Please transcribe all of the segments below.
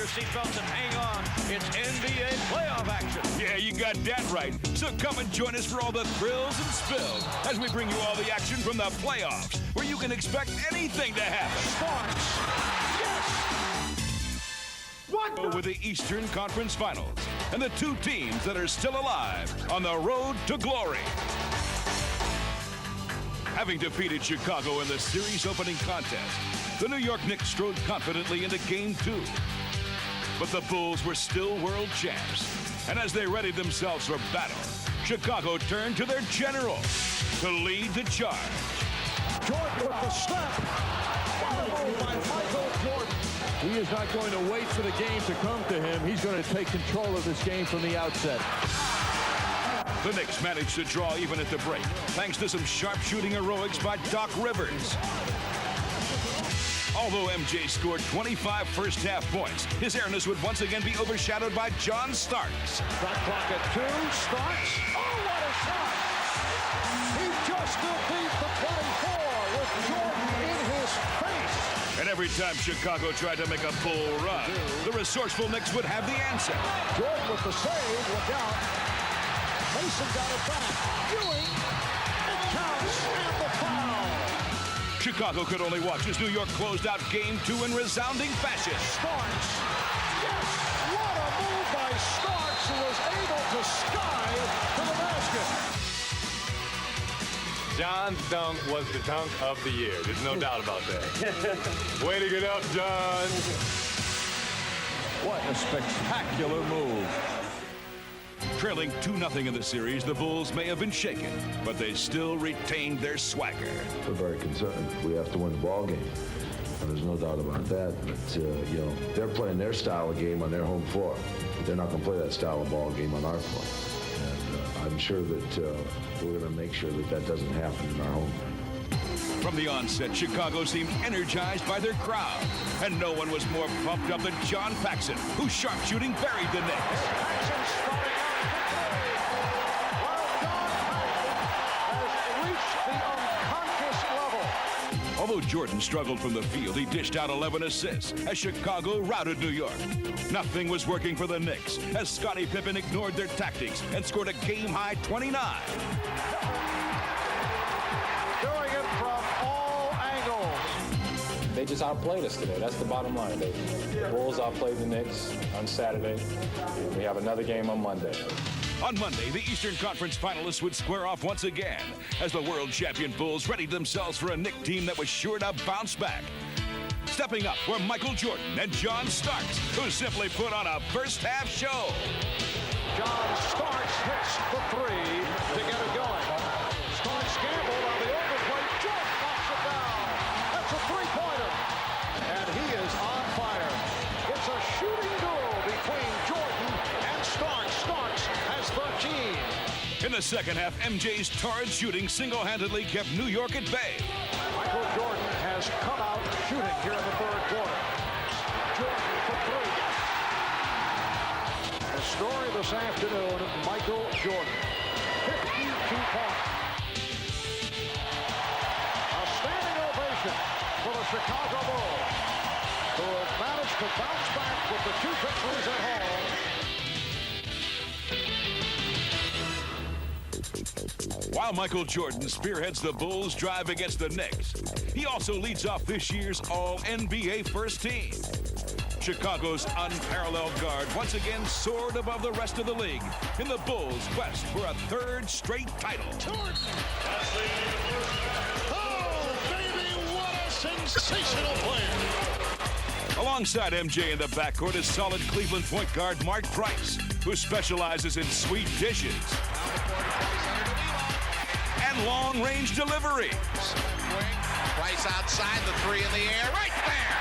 your seatbelts and hang on. It's NBA playoff action. Yeah, you got that right. So come and join us for all the thrills and spills as we bring you all the action from the playoffs, where you can expect anything to happen. Starks. Yes. What? With the Eastern Conference Finals and the two teams that are still alive on the road to glory. Having defeated Chicago in the series opening contest, the New York Knicks strode confidently into Game 2. But the Bulls were still world champs. And as they readied themselves for battle, Chicago turned to their general to lead the charge. Jordan with the step. What a move by Michael Jordan. He is not going to wait for the game to come to him. He's going to take control of this game from the outset. The Knicks managed to draw even at the break, thanks to some sharp-shooting heroics by Doc Rivers. Although MJ scored 25 first-half points, his airness would once again be overshadowed by John Starks. Shot clock at 2. Starks. Oh, what a shot! He just defeats the 24 with Jordan in his face. And every time Chicago tried to make a bull run, the resourceful Knicks would have the answer. Jordan with the save. Look out. Mason got it back. Ewing. It counts. And the foul. Chicago could only watch as New York closed out Game 2 in resounding fashion. Starks. Yes. What a move by Starks, who was able to sky to the basket. John's dunk was the dunk of the year. There's no doubt about that. Way to get up, John. What a spectacular move. Trailing 2-0 in the series, the Bulls may have been shaken, but they still retained their swagger. We're very concerned. We have to win the ball game. There's no doubt about that. But, you know, they're playing their style of game on their home floor. They're not going to play that style of ball game on our floor. And I'm sure that we're going to make sure that that doesn't happen in our home. From the onset, Chicago seemed energized by their crowd. And no one was more pumped up than John Paxson, whose sharpshooting buried the Knicks. Paxson starting out. Although Jordan struggled from the field, he dished out 11 assists as Chicago routed New York. Nothing was working for the Knicks as Scottie Pippen ignored their tactics and scored a game-high 29. Doing it from all angles. They just outplayed us today. That's the bottom line. The Bulls outplayed the Knicks on Saturday. We have another game on Monday. On Monday, the Eastern Conference finalists would square off once again as the world champion Bulls readied themselves for a Knicks team that was sure to bounce back. Stepping up were Michael Jordan and John Starks, who simply put on a first-half show. John Starks hits the 3 to get it going. Starks gambled on the overplay. Jordan knocks it down. That's a three-pointer. And he is on fire. It's a shooting duel between Jordan and Starks. Starks has 13. In the second half, MJ's torrid shooting single-handedly kept New York at bay. Michael Jordan has come out shooting here in the third quarter. Jordan for 3. The story this afternoon, Michael Jordan. 52 points. A standing ovation for the Chicago Bulls, who have managed to bounce back with the 2 victories at home. While Michael Jordan spearheads the Bulls' drive against the Knicks, he also leads off this year's All-NBA first team. Chicago's unparalleled guard once again soared above the rest of the league in the Bulls' quest for a 3rd straight title. Jordan! Oh, baby, what a sensational player! Alongside MJ in the backcourt is solid Cleveland point guard Mark Price, who specializes in sweet dishes and long-range deliveries. Price outside, the 3 in the air, right there!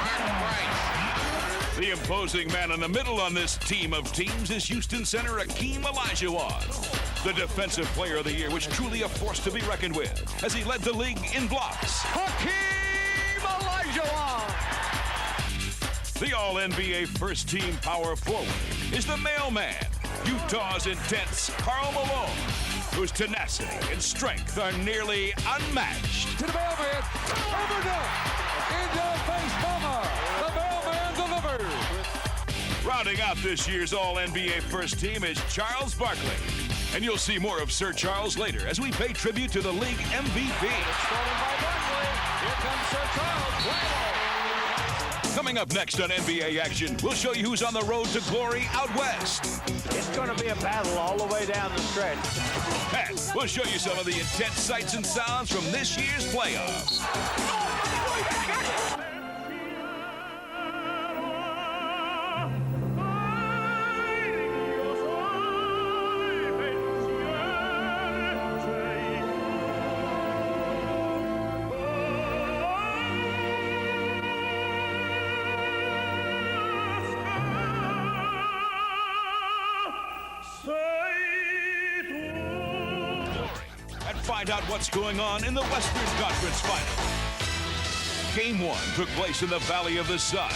Mark Price. The imposing man in the middle on this team of teams is Houston center Hakeem Olajuwon, the defensive player of the year, which truly a force to be reckoned with, as he led the league in blocks. Hakeem Olajuwon! The All-NBA first-team power forward is the mailman, Utah's intense Karl Malone, whose tenacity and strength are nearly unmatched. To the mailman, overdone, into face bomber. The mailman delivers. Rounding out this year's All-NBA first team is Charles Barkley. And you'll see more of Sir Charles later as we pay tribute to the league MVP. It's stolen by Barkley. Here comes Sir Charles. Wow. Coming up next on NBA Action, we'll show you who's on the road to glory out west. It's going to be a battle all the way down the stretch. And we'll show you some of the intense sights and sounds from this year's playoffs. Find out what's going on in the Western Conference Final. Game 1 took place in the Valley of the Sun,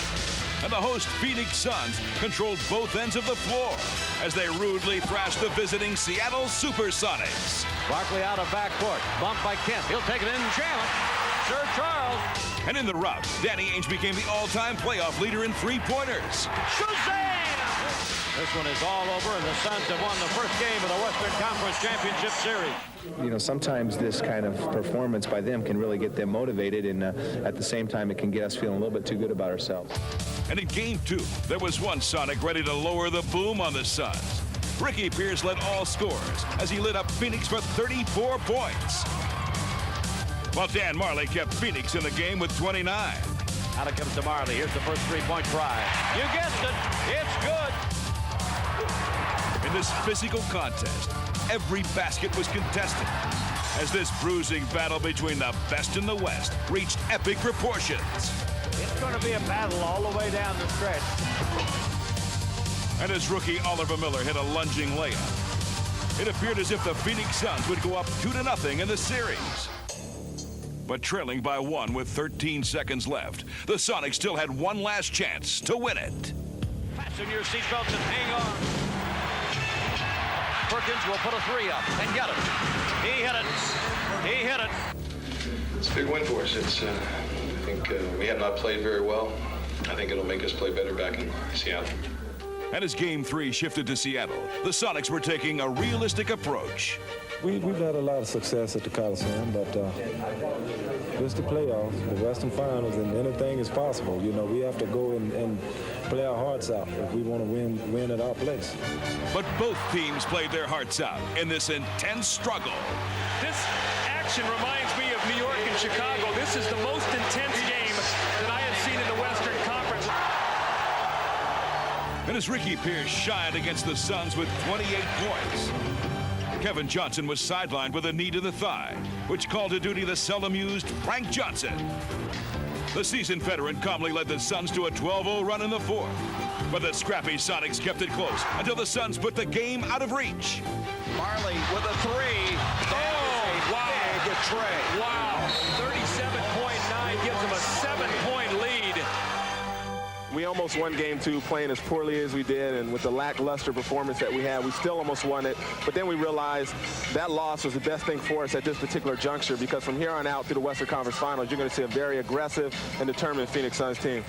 and the host Phoenix Suns controlled both ends of the floor as they rudely thrashed the visiting Seattle Supersonics. Barkley out of backcourt. Bumped by Kemp. He'll take it in and challenge. Sir Charles. And in the rout, Danny Ainge became the all-time playoff leader in three-pointers. Shazam! This one is all over, and the Suns have won the first game of the Western Conference Championship Series. You know, sometimes this kind of performance by them can really get them motivated, and at the same time, it can get us feeling a little bit too good about ourselves. And in Game 2, there was one Sonic ready to lower the boom on the Suns. Ricky Pierce led all scorers as he lit up Phoenix for 34 points. While Dan Marley kept Phoenix in the game with 29. Out it comes to Marley. Here's the first three-point try. You guessed it. It's good. In this physical contest, every basket was contested as this bruising battle between the best in the West reached epic proportions. It's going to be a battle all the way down the stretch. And as rookie Oliver Miller hit a lunging layup, it appeared as if the Phoenix Suns would go up 2-0 in the series. But trailing by 1 with 13 seconds left, the Sonics still had one last chance to win it. Fasten your seatbelts and hang on. Perkins will put a three up and get it. He hit it. He hit it. It's a big win for us. I think we have not played very well. I think it'll make us play better back in Seattle. And as Game 3 shifted to Seattle, the Sonics were taking a realistic approach. We've had a lot of success at the Coliseum, but it's the playoffs, the Western Finals, and anything is possible. You know, we have to go and play our hearts out if we want to win at our place. But both teams played their hearts out in this intense struggle. This action reminds me of New York and Chicago. This is the most intense game that I have seen in the Western Conference. And as Ricky Pierce shined against the Suns with 28 points, Kevin Johnson was sidelined with a knee to the thigh, which called to duty the seldom-used Frank Johnson. The seasoned veteran calmly led the Suns to a 12-0 run in the fourth, but the scrappy Sonics kept it close until the Suns put the game out of reach. Marley with a three. Oh, wow. Big tray. Wow. 37.9 gives them a 7-point lead. We almost won Game 2 playing as poorly as we did, and with the lackluster performance that we had, we still almost won it. But then we realized that loss was the best thing for us at this particular juncture, because from here on out through the Western Conference Finals, you're going to see a very aggressive and determined Phoenix Suns team.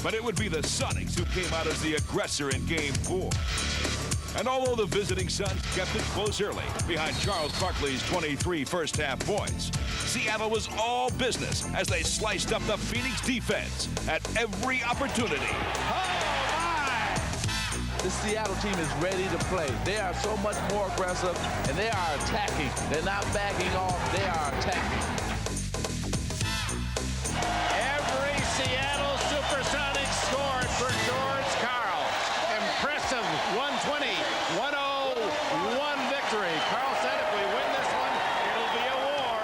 But it would be the Sonics who came out as the aggressor in Game 4. And although the visiting Suns kept it close early, behind Charles Barkley's 23 first-half points, Seattle was all business as they sliced up the Phoenix defense at every opportunity. The Seattle team is ready to play. They are so much more aggressive, and they are attacking. They're not backing off. They are attacking. Every Seattle Supersonics scored for George Karl. Impressive 120-101 victory. Karl said if we win this one, it'll be a war.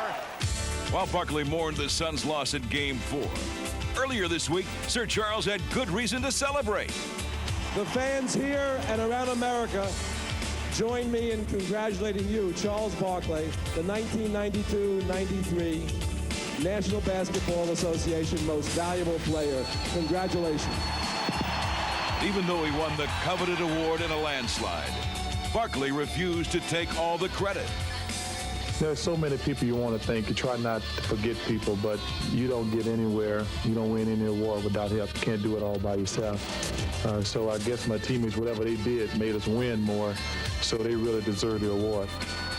While Barkley mourned the Suns' loss in Game 4, earlier this week, Sir Charles had good reason to celebrate. The fans here and around America join me in congratulating you, Charles Barkley, the 1992-93 National Basketball Association Most Valuable Player. Congratulations. Even though he won the coveted award in a landslide, Barkley refused to take all the credit. There's so many people you want to thank. You try not to forget people, but you don't get anywhere. You don't win any award without help. You can't do it all by yourself. So I guess my teammates, whatever they did, made us win more. So they really deserve the award.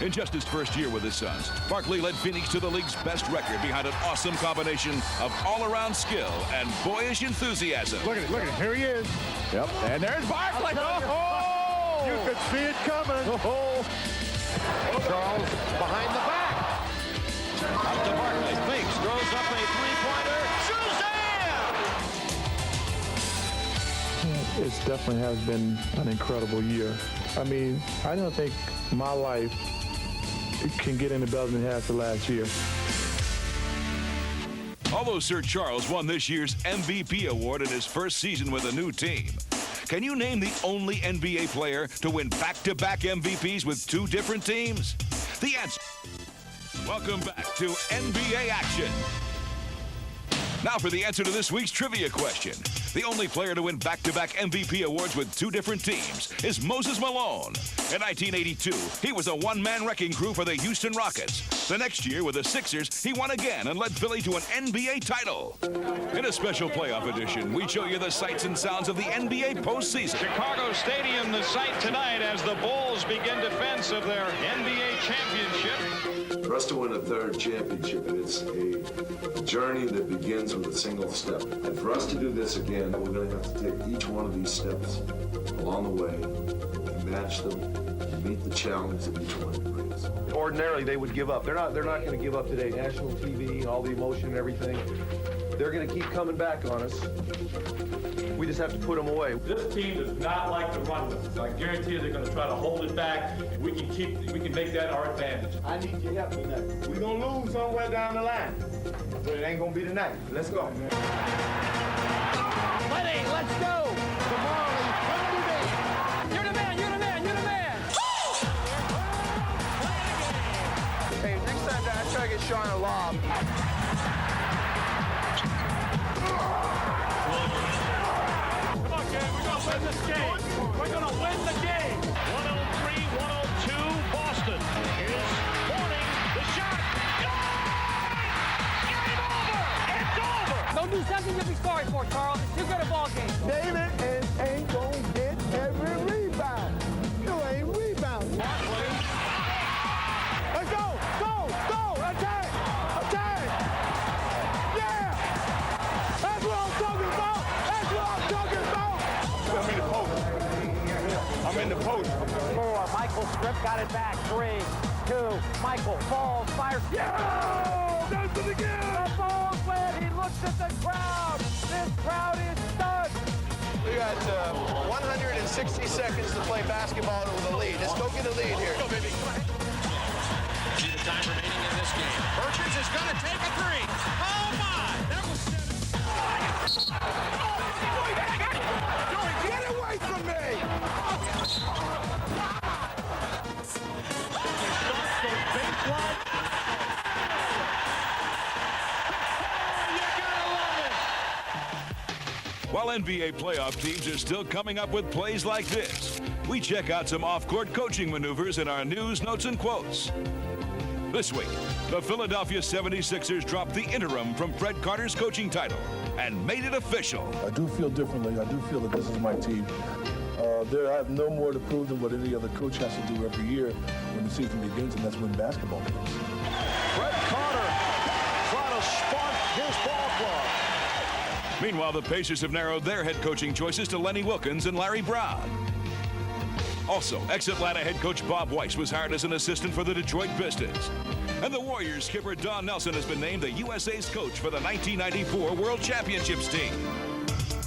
In just his first year with his Suns, Barkley led Phoenix to the league's best record behind an awesome combination of all-around skill and boyish enthusiasm. Look at it, here he is. Yep, and there's Barkley. Oh! You could see it coming. Oh! Charles behind the back. Out to Barkley, fakes, throws up a three-pointer. Shazam! It definitely has been an incredible year. I mean, I don't think my life can get any better than it has the last year. Although Sir Charles won this year's MVP award in his first season with a new team, can you name the only NBA player to win back-to-back MVPs with two different teams? The answer. Welcome back to NBA action. Now for the answer to this week's trivia question. The only player to win back-to-back MVP awards with two different teams is Moses Malone. In 1982, he was a one-man wrecking crew for the Houston Rockets. The next year, with the Sixers, he won again and led Philly to an NBA title. In a special playoff edition, we show you the sights and sounds of the NBA postseason. Chicago Stadium, the site tonight as the Bulls begin defense of their NBA championship. For us to win a third championship, it's a journey that begins with a single step. And for us to do this again, we're going to have to take each one of these steps along the way and match them and meet the challenge that each one brings. Ordinarily, they would give up. They're not going to give up today. National TV, all the emotion and everything. They're going to keep coming back on us. We just have to put them away. This team does not like to run with us. I guarantee you they're going to try to hold it back. We can make that our advantage. I need your help tonight. We're going to lose somewhere down the line. But it ain't going to be tonight. Let's go. Lenny, let's go. Tomorrow, you're the man. You're the man. You're the man. Hey, next time I try to get Sean a lob. Come on, gang. We're going to win this game. We're going to win the game. 103-102, Boston is warning the shot. Game over. It's over. Don't do something you'll be sorry for, Charles. It's too good a ball game. David ain't going to get every rebound. You ain't rebounding. Let's go. Go. Attack. Yeah. That's what I'm talking about. I'm in the post. 4, Michael Strip got it back. 3, 2, Michael falls, fires. Yeah! That's it again! The ball's wet. He looks at the crowd. This crowd is stunned. We got 160 seconds to play basketball with a lead. Let's go get a lead here. Go, baby. See the time remaining in this game. Burgess is going to take a three. Oh, my! That was 7. Get away from me! While NBA playoff teams are still coming up with plays like this, we check out some off-court coaching maneuvers in our news, notes, and quotes. This week, the Philadelphia 76ers dropped the interim from Fred Carter's coaching title and made it official. I do feel differently. I do feel that this is my team. I have no more to prove than what any other coach has to do every year when the season begins, and that's win basketball games. Fred Carter trying to spark his ball club. Meanwhile, the Pacers have narrowed their head coaching choices to Lenny Wilkens and Larry Brown. Also, ex-Atlanta head coach Bob Weiss was hired as an assistant for the Detroit Pistons. And the Warriors skipper Don Nelson has been named the USA's coach for the 1994 World Championships team.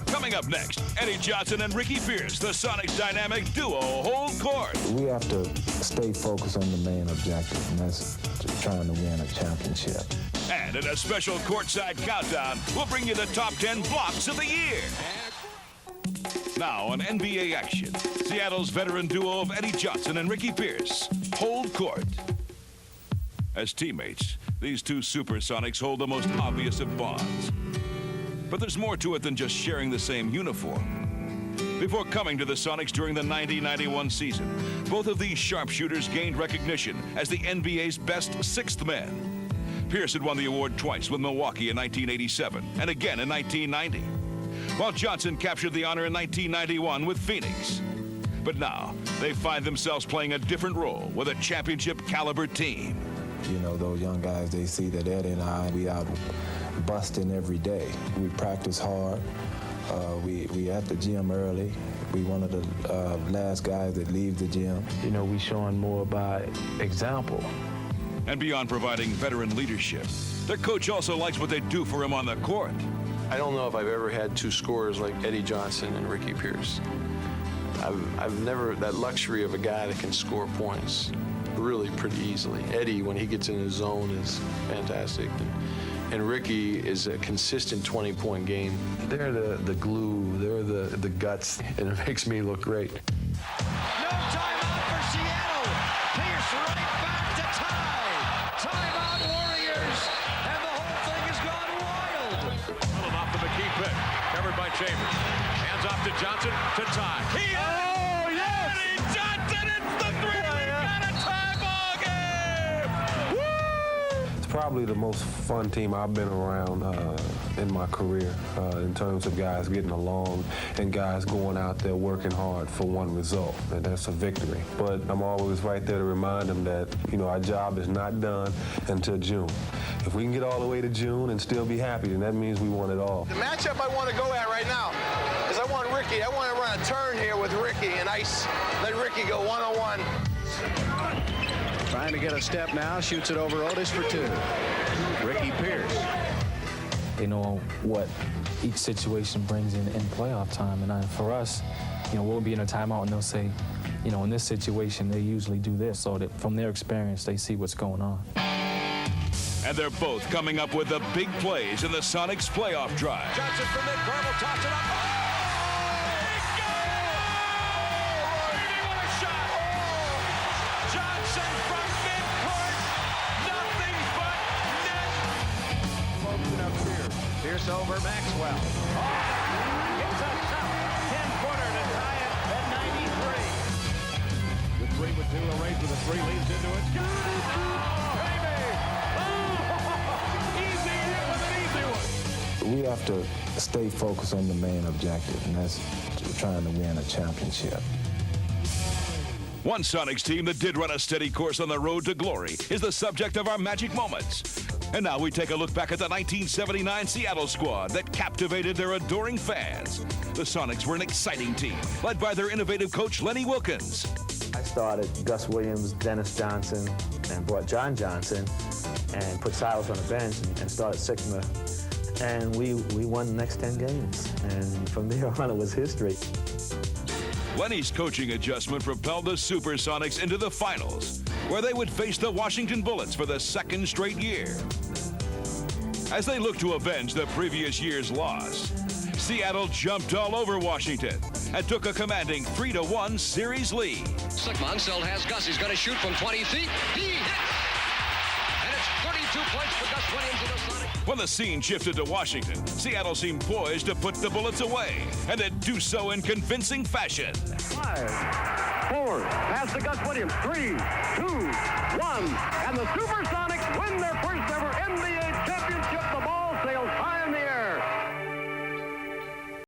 Coming up next, Eddie Johnson and Ricky Pierce, the Sonics dynamic duo, hold court. We have to stay focused on the main objective, and that's trying to win a championship. And in a special courtside countdown, we'll bring you the top 10 blocks of the year. Now on NBA action, Seattle's veteran duo of Eddie Johnson and Ricky Pierce hold court. As teammates, these two Supersonics hold the most obvious of bonds. But there's more to it than just sharing the same uniform. before coming to the Sonics during the 90-91 season. Both of these sharpshooters gained recognition as the NBA's best sixth men. Pierce had won the award twice with Milwaukee in 1987 and again in 1990, while Johnson captured the honor in 1991 with Phoenix. But now, they find themselves playing a different role with a championship-caliber team. You know, those young guys, they see that Eddie and I, we out busting every day. We practice hard. We at the gym early. We one of the last guys that leave the gym. You know, we showing more by example. And beyond providing veteran leadership, their coach also likes what they do for him on the court. I don't know if I've ever had two scorers like Eddie Johnson and Ricky Pierce. I've never, that luxury of a guy that can score points really pretty easily. Eddie, when he gets in his zone, is fantastic. And Ricky is a consistent 20-point game. They're the glue, they're the guts, and it makes me look great. No timeout for Seattle. Pierce right back to tie. Timeout Warriors. And the whole thing has gone wild. Pulling off the McKee pick. Covered by Chambers. Hands off to Johnson to tie. Eddie Johnson, it's the three. We've got a tie ball game. Woo! It's probably the most fun team I've been around in my career in terms of guys getting along and guys going out there working hard for one result, and that's a victory. But I'm always right there to remind them that, you know, our job is not done until June. If we can get all the way to June and still be happy, then that means we won it all. The matchup I want to go at right now is I want Ricky. I want to run a turn here with Ricky and let Ricky go one-on-one. Trying to get a step now. Shoots it over Otis for two. Ricky Pierce. They know what each situation brings in playoff time. And for us, you know, we'll be in a timeout and they'll say, you know, in this situation, they usually do this. So that from their experience, they see what's going on. And they're both coming up with the big plays in the Sonics playoff drive. Johnson from mid-court, toss it up. Oh, what a shot. Johnson from mid-court. Nothing but net. Closing up Pierce. Pierce over Maxwell. Oh, it's a tough 10-footer to tie it at 93. The 3 with 2, a race with a 3 leads into it. Got it! We have to stay focused on the main objective, and that's trying to win a championship. One Sonics team that did run a steady course on the road to glory is the subject of our Magic Moments. And now we take a look back at the 1979 Seattle squad that captivated their adoring fans. The Sonics were an exciting team, led by their innovative coach, Lenny Wilkens. I started Gus Williams, Dennis Johnson, and brought John Johnson, and put Silas on the bench and started Sigma. And we won the next 10 games. And from there on, it was history. Lenny's coaching adjustment propelled the Supersonics into the finals, where they would face the Washington Bullets for the second straight year. As they looked to avenge the previous year's loss, Seattle jumped all over Washington and took a commanding 3-1 series lead. Sigma Unseld has Gus. He's going to shoot from 20 feet. He hits! And it's 32 points for Gus Williams in the Sonics. When the scene shifted to Washington, Seattle seemed poised to put the Bullets away, and they'd do so in convincing fashion. 5, 4, pass to Gus Williams. 3, 2, 1, and the Supersonics win their first ever NBA championship. The ball sails high in the air.